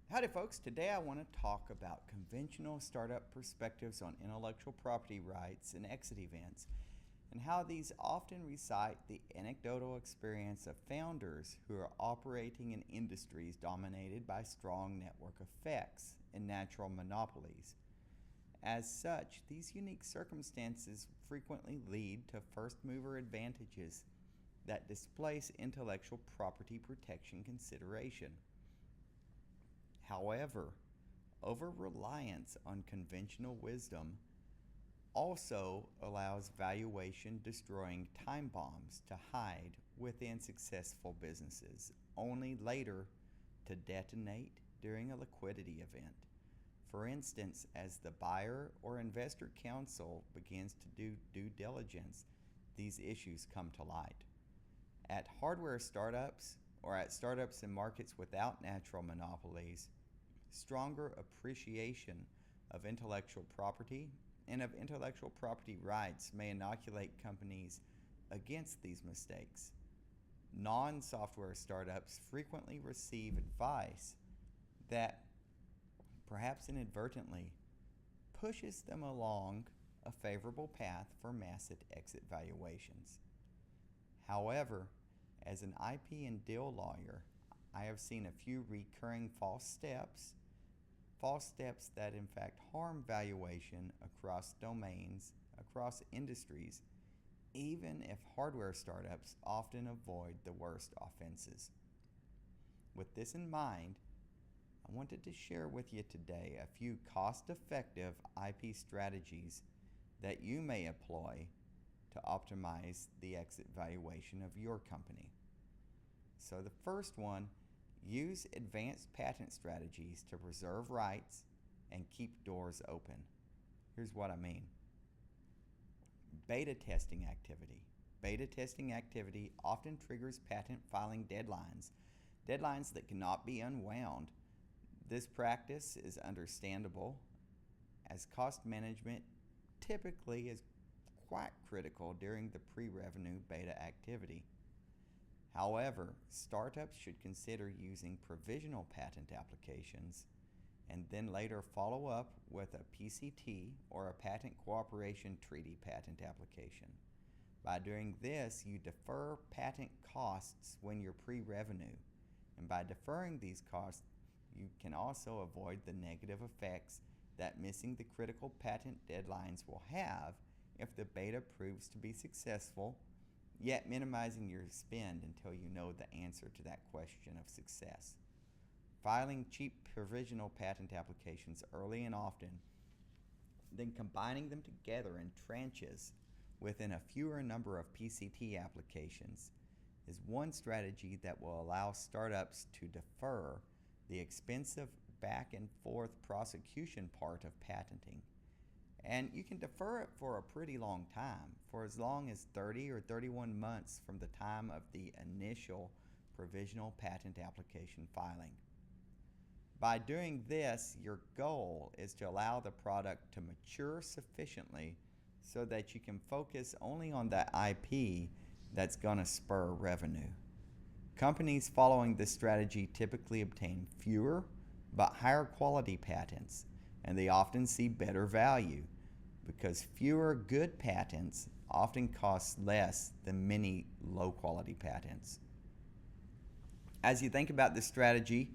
Howdy, folks. Today I want to talk about conventional startup perspectives on intellectual property rights and exit events, and how these often recite the anecdotal experience of founders who are operating in industries dominated by strong network effects and natural monopolies. As such, these unique circumstances frequently lead to first mover advantages that displace intellectual property protection consideration. However, over reliance on conventional wisdom also allows valuation destroying time bombs to hide within successful businesses, only later to detonate during a liquidity event. For instance, as the buyer or investor counsel begins to do due diligence, these issues come to light. At hardware startups or at startups in markets without natural monopolies, stronger appreciation of intellectual property and of intellectual property rights may inoculate companies against these mistakes. Non-software startups frequently receive advice that, perhaps inadvertently, pushes them along a favorable path for massive exit valuations. However, as an IP and deal lawyer, I have seen a few recurring false steps that in fact harm valuation across domains, across industries, even if hardware startups often avoid the worst offenses. With this in mind, I wanted to share with you today a few cost-effective IP strategies that you may employ to optimize the exit valuation of your company. So the first one, use advanced patent strategies to preserve rights and keep doors open. Here's what I mean. Beta testing activity. Beta testing activity often triggers patent filing deadlines that cannot be unwound. This practice is understandable, as cost management typically is quite critical during the pre-revenue beta activity. However, startups should consider using provisional patent applications and then later follow up with a PCT or a patent cooperation treaty patent application. By doing this, you defer patent costs when you're pre-revenue, and by deferring these costs, you can also avoid the negative effects that missing the critical patent deadlines will have if the beta proves to be successful, yet minimizing your spend until you know the answer to that question of success. Filing cheap provisional patent applications early and often, then combining them together in tranches within a fewer number of PCT applications is one strategy that will allow startups to defer the expensive back and forth prosecution part of patenting. And you can defer it for a pretty long time, for as long as 30 or 31 months from the time of the initial provisional patent application filing. By doing this, your goal is to allow the product to mature sufficiently so that you can focus only on that IP that's going to spur revenue. Companies following this strategy typically obtain fewer but higher quality patents, and they often see better value because fewer good patents often cost less than many low quality patents. As you think about this strategy,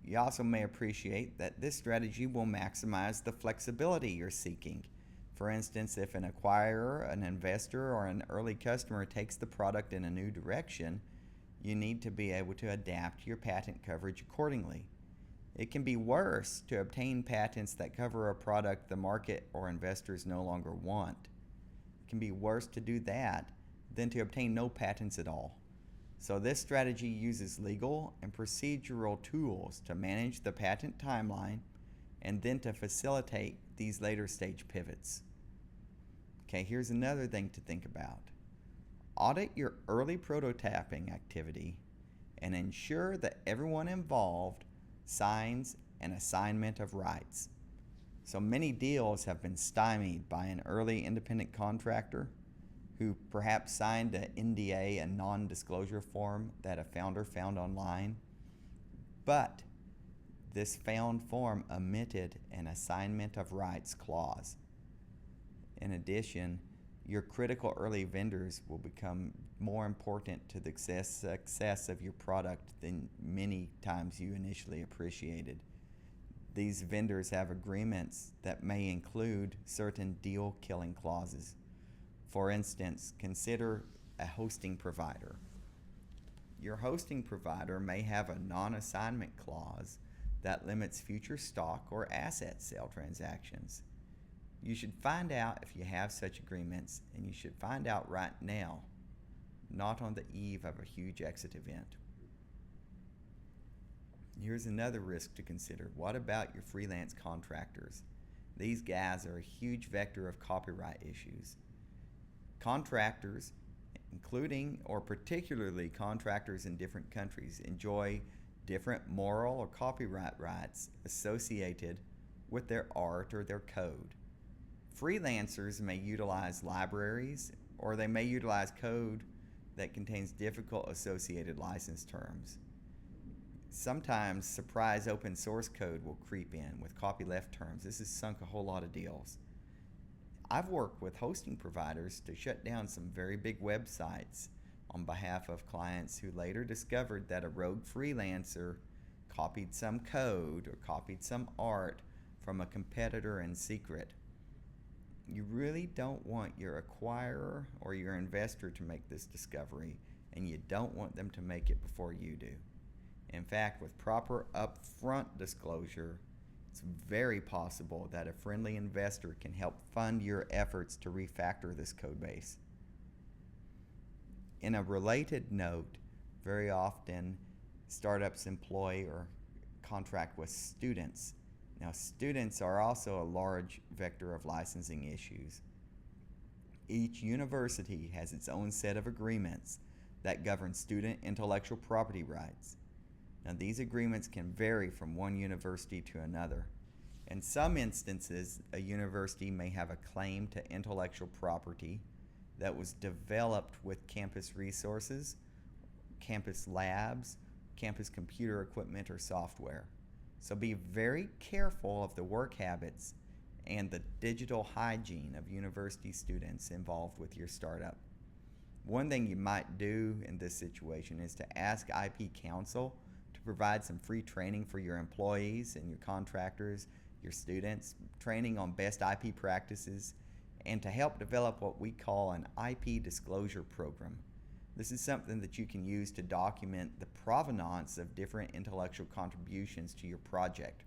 you also may appreciate that this strategy will maximize the flexibility you're seeking. For instance, if an acquirer, an investor, or an early customer takes the product in a new direction, you need to be able to adapt your patent coverage accordingly. It can be worse to obtain patents that cover a product the market or investors no longer want. It can be worse to do that than to obtain no patents at all. So this strategy uses legal and procedural tools to manage the patent timeline and then to facilitate these later stage pivots. Okay, here's another thing to think about. Audit your early prototyping activity and ensure that everyone involved signs an assignment of rights. So many deals have been stymied by an early independent contractor who perhaps signed an NDA, a non-disclosure form that a founder found online. But This found form omitted an assignment of rights clause. In addition, your critical early vendors will become more important to the success of your product than many times you initially appreciated. These vendors have agreements that may include certain deal-killing clauses. For instance, consider a hosting provider. Your hosting provider may have a non-assignment clause that limits future stock or asset sale transactions. You should find out if you have such agreements, and you should find out right now, not on the eve of a huge exit event. Here's another risk to consider. What about your freelance contractors? These guys are a huge vector of copyright issues. Contractors, including or particularly contractors in different countries, enjoy different moral or copyright rights associated with their art or their code. Freelancers may utilize libraries, or they may utilize code that contains difficult associated license terms. Sometimes surprise open source code will creep in with copyleft terms. This has sunk a whole lot of deals. I've worked with hosting providers to shut down some very big websites on behalf of clients who later discovered that a rogue freelancer copied some code or copied some art from a competitor in secret. You really don't want your acquirer or your investor to make this discovery, and you don't want them to make it before you do. In fact, with proper upfront disclosure, it's very possible that a friendly investor can help fund your efforts to refactor this code base. In a related note, very often startups employ or contract with students. Now, students are also a large vector of licensing issues. Each university has its own set of agreements that govern student intellectual property rights. Now, these agreements can vary from one university to another. In some instances, a university may have a claim to intellectual property that was developed with campus resources, campus labs, campus computer equipment, or software. So be very careful of the work habits and the digital hygiene of university students involved with your startup. One thing you might do in this situation is to ask IP counsel to provide some free training for your employees and your contractors, your students, training on best IP practices, and to help develop what we call an IP disclosure program. This is something that you can use to document the provenance of different intellectual contributions to your project.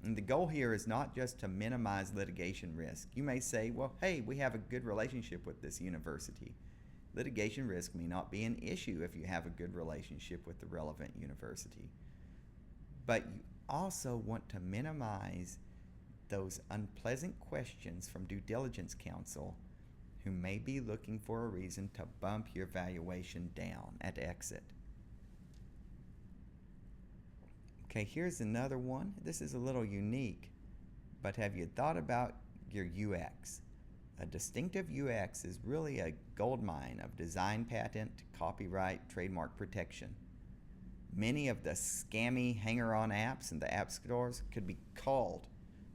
And the goal here is not just to minimize litigation risk. You may say, well, hey, we have a good relationship with this university. Litigation risk may not be an issue if you have a good relationship with the relevant university. But you also want to minimize those unpleasant questions from due diligence counsel who may be looking for a reason to bump your valuation down at exit. Okay, here's another one. This is a little unique, but have you thought about your UX? A distinctive UX is really a goldmine of design patent, copyright, trademark protection. Many of the scammy hanger-on apps in the app stores could be culled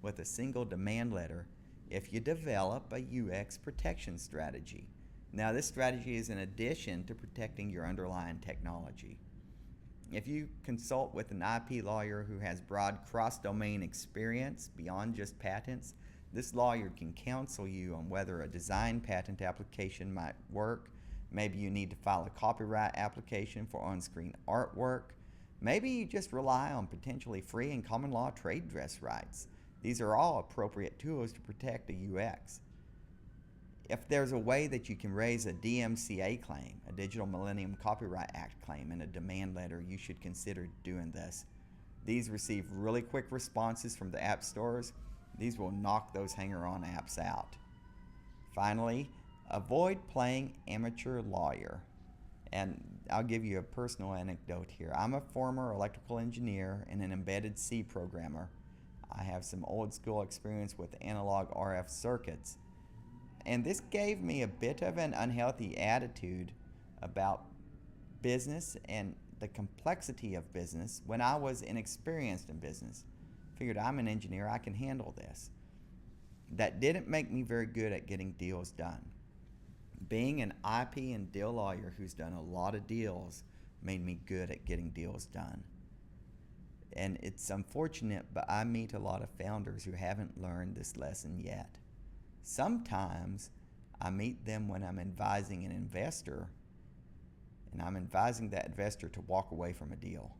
with a single demand letter if you develop a UX protection strategy. Now, this strategy is in addition to protecting your underlying technology. If you consult with an IP lawyer who has broad cross-domain experience beyond just patents, this lawyer can counsel you on whether a design patent application might work. Maybe you need to file a copyright application for on-screen artwork. Maybe you just rely on potentially free and common law trade dress rights. These are all appropriate tools to protect a UX. If there's a way that you can raise a DMCA claim, a Digital Millennium Copyright Act claim, in a demand letter, you should consider doing this. These receive really quick responses from the app stores. These will knock those hanger-on apps out. Finally, avoid playing amateur lawyer. And I'll give you a personal anecdote here. I'm a former electrical engineer and an embedded C programmer. I have some old school experience with analog RF circuits. And this gave me a bit of an unhealthy attitude about business and the complexity of business when I was inexperienced in business. Figured I'm an engineer, I can handle this. That didn't make me very good at getting deals done. Being an IP and deal lawyer who's done a lot of deals made me good at getting deals done. And it's unfortunate, but I meet a lot of founders who haven't learned this lesson yet. Sometimes I meet them when I'm advising an investor, and I'm advising that investor to walk away from a deal.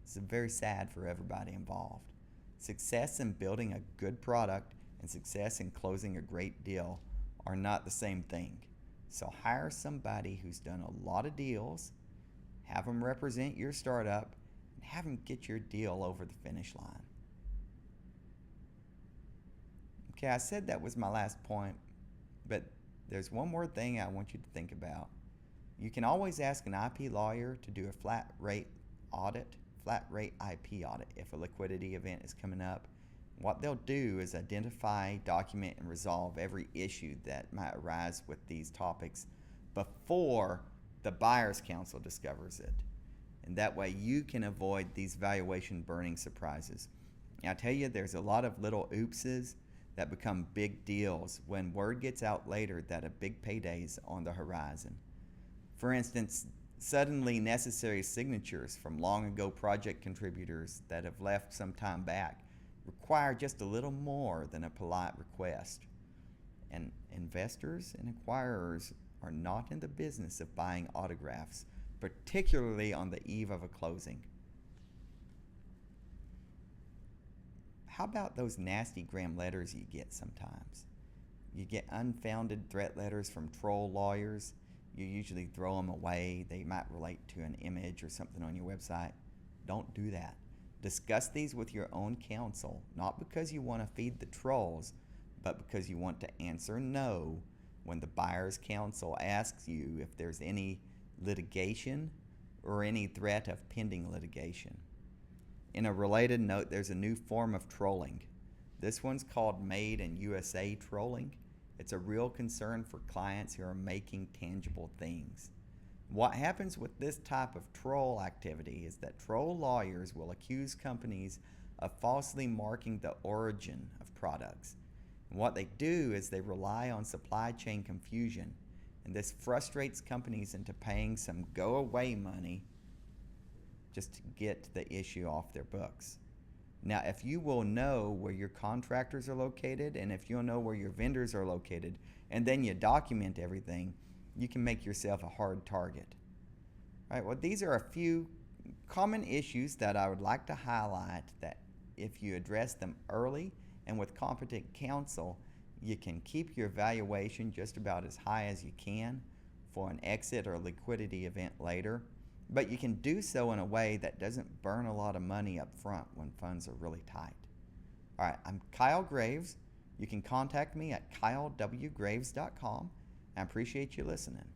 It's very sad for everybody involved. Success in building a good product and success in closing a great deal are not the same thing. So hire somebody who's done a lot of deals, have them represent your startup, and have them get your deal over the finish line. Okay, I said that was my last point, but there's one more thing I want you to think about. You can always ask an IP lawyer to do a flat rate IP audit if a liquidity event is coming up. What they'll do is identify, document, and resolve every issue that might arise with these topics before the buyer's counsel discovers it. And that way you can avoid these valuation burning surprises. And I tell you, there's a lot of little oopses that become big deals when word gets out later that a big payday is on the horizon. For instance, suddenly necessary signatures from long ago project contributors that have left some time back require just a little more than a polite request. And investors and acquirers are not in the business of buying autographs, particularly on the eve of a closing. How about those nasty gram letters you get sometimes? You get unfounded threat letters from troll lawyers. You usually throw them away. They might relate to an image or something on your website. Don't do that. Discuss these with your own counsel, not because you want to feed the trolls, but because you want to answer no when the buyer's counsel asks you if there's any litigation or any threat of pending litigation. In a related note, there's a new form of trolling. This one's called Made in USA trolling. It's a real concern for clients who are making tangible things. What happens with this type of troll activity is that troll lawyers will accuse companies of falsely marking the origin of products. And what they do is they rely on supply chain confusion, and this frustrates companies into paying some go-away money just to get the issue off their books. Now, if you will know where your contractors are located and if you'll know where your vendors are located, and then you document everything, you can make yourself a hard target. All right, well, these are a few common issues that I would like to highlight that if you address them early and with competent counsel, you can keep your valuation just about as high as you can for an exit or liquidity event later. But you can do so in a way that doesn't burn a lot of money up front when funds are really tight. All right, I'm Kyle Graves. You can contact me at kylewgraves.com. I appreciate you listening.